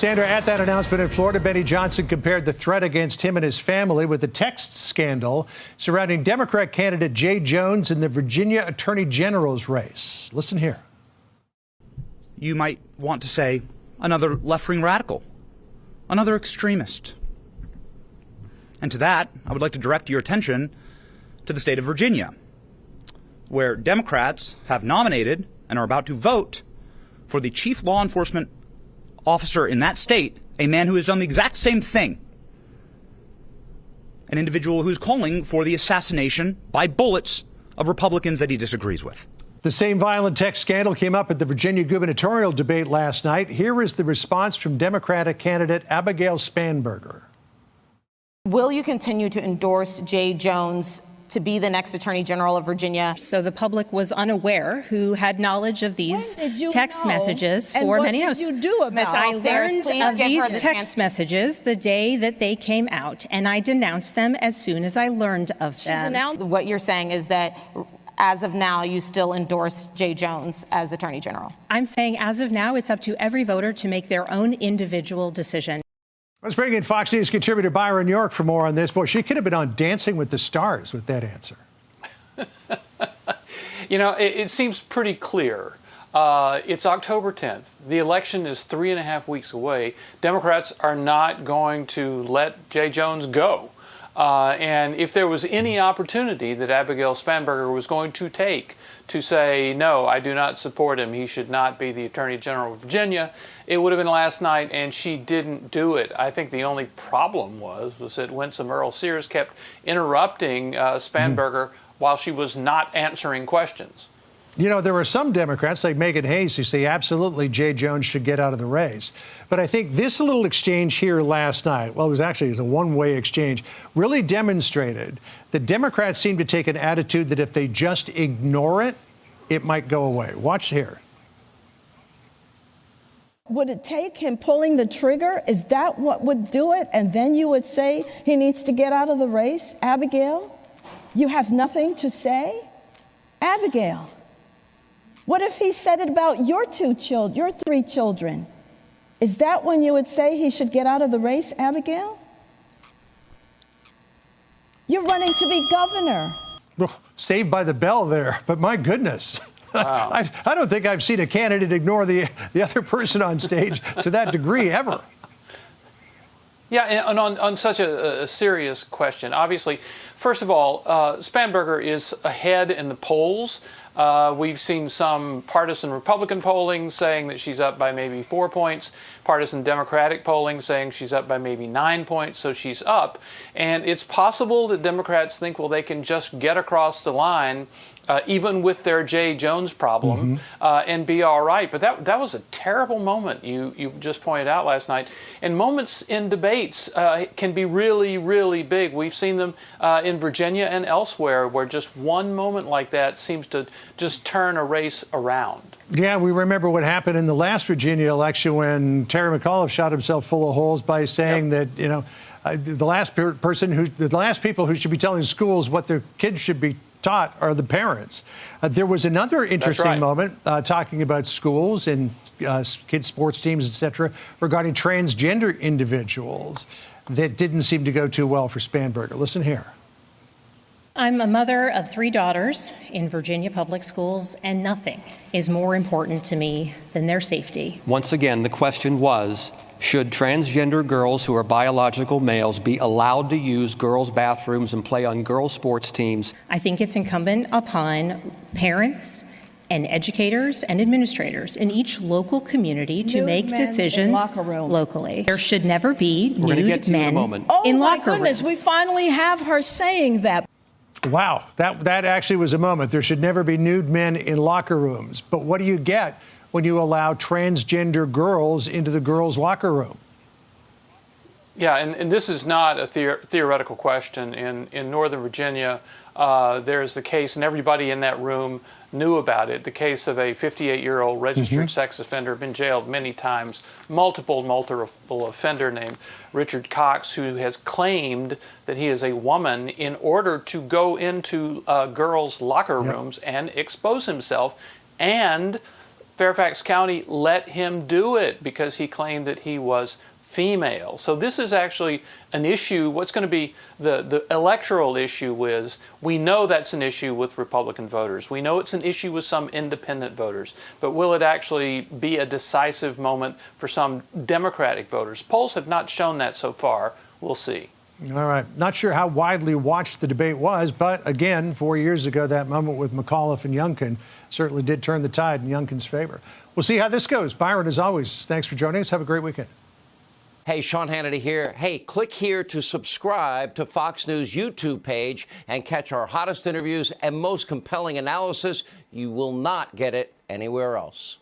Sandra, at that announcement in Florida, Benny Johnson compared the threat against him and his family with the text scandal surrounding Democrat candidate Jay Jones in the Virginia Attorney General's race. Listen here. You might want to say another left-wing radical, another extremist. And to that, I would like to direct your attention to the state of Virginia, where Democrats have nominated and are about to vote for the chief law enforcement officer in that state, a man who has done the exact same thing. An individual who's calling for the assassination by bullets of Republicans that he disagrees with. The same violent text scandal came up at the Virginia gubernatorial debate last night. Here is the response from Democratic candidate Abigail Spanberger. Will you continue to endorse Jay Jones to be the next Attorney General of Virginia? So the public was unaware who had knowledge of these text messages for many years. What did you do about it? I learned of these text messages the day that they came out, and I denounced them as soon as I learned of them. What you're saying is that as of now, you still endorse Jay Jones as Attorney General? I'm saying as of now, it's up to every voter to make their own individual decision. Let's bring in Fox News contributor Byron York for more on this. Boy, she could have been on Dancing with the Stars with that answer. You know, it seems pretty clear. It's October 10th. The election is 3.5 weeks away. Democrats are not going to let Jay Jones go. And if there was any opportunity that Abigail Spanberger was going to take to say, no, I do not support him, he should not be the Attorney General of Virginia, it would have been last night, and she didn't do it. I think the only problem was that Winsome Earl Sears kept interrupting Spanberger while she was not answering questions. You know, there were some Democrats like Megan Hayes who say absolutely Jay Jones should get out of the race. But I think this little exchange here last night, well, it was a one-way exchange, really demonstrated that Democrats seem to take an attitude that if they just ignore it, it might go away. Watch here. Would it take him pulling the trigger? Is that what would do it? And then you would say he needs to get out of the race? Abigail, you have nothing to say? Abigail. What if he said it about your 3 children? Is that when you would say he should get out of the race, Abigail? You're running to be governor. Saved by the bell there, but my goodness. Wow. I don't think I've seen a candidate ignore the other person on stage to that degree ever. Yeah, and on such a serious question, obviously, first of all, Spanberger is ahead in the polls. We've seen some partisan Republican polling saying that she's up by maybe 4 points, partisan Democratic polling saying she's up by maybe 9 points, so she's up. And it's possible that Democrats think, well, they can just get across the line even with their Jay Jones problem, and be all right. But that was a terrible moment you just pointed out last night. And moments in debates can be really, really big. We've seen them in Virginia and elsewhere where just one moment like that seems to just turn a race around. Yeah, we remember what happened in the last Virginia election when Terry McAuliffe shot himself full of holes by saying that, you know, the last people who should be telling schools what their kids should be taught are the parents. There was another interesting moment talking about schools and kids' sports teams, etc., regarding transgender individuals that didn't seem to go too well for Spanberger. Listen here. I'm a mother of 3 daughters in Virginia public schools, and nothing is more important to me than their safety. Once again, the question was, should transgender girls who are biological males be allowed to use girls' bathrooms and play on girls' sports teams? I think it's incumbent upon parents and educators and administrators in each local community to make decisions locally. There should never be nude men in locker rooms. We finally have her saying that. Wow, that actually was a moment. There should never be nude men in locker rooms. But what do you get when you allow transgender girls into the girls' locker room? Yeah, and this is not a theoretical question. In Northern Virginia, there's the case, and everybody in that room knew about it, the case of a 58-year-old registered sex offender, been jailed many times, multiple offender named Richard Cox, who has claimed that he is a woman in order to go into girls' locker rooms and expose himself and Fairfax County let him do it because he claimed that he was female. So this is actually an issue. What's going to be the electoral issue is, we know that's an issue with Republican voters. We know it's an issue with some independent voters. But will it actually be a decisive moment for some Democratic voters? Polls have not shown that so far. We'll see. All right. Not sure how widely watched the debate was, but again, 4 years ago, that moment with McAuliffe and Youngkin certainly did turn the tide in Youngkin's favor. We'll see how this goes. Byron, as always, thanks for joining us. Have a great weekend. Hey, Sean Hannity here. Hey, click here to subscribe to Fox News YouTube page and catch our hottest interviews and most compelling analysis. You will not get it anywhere else.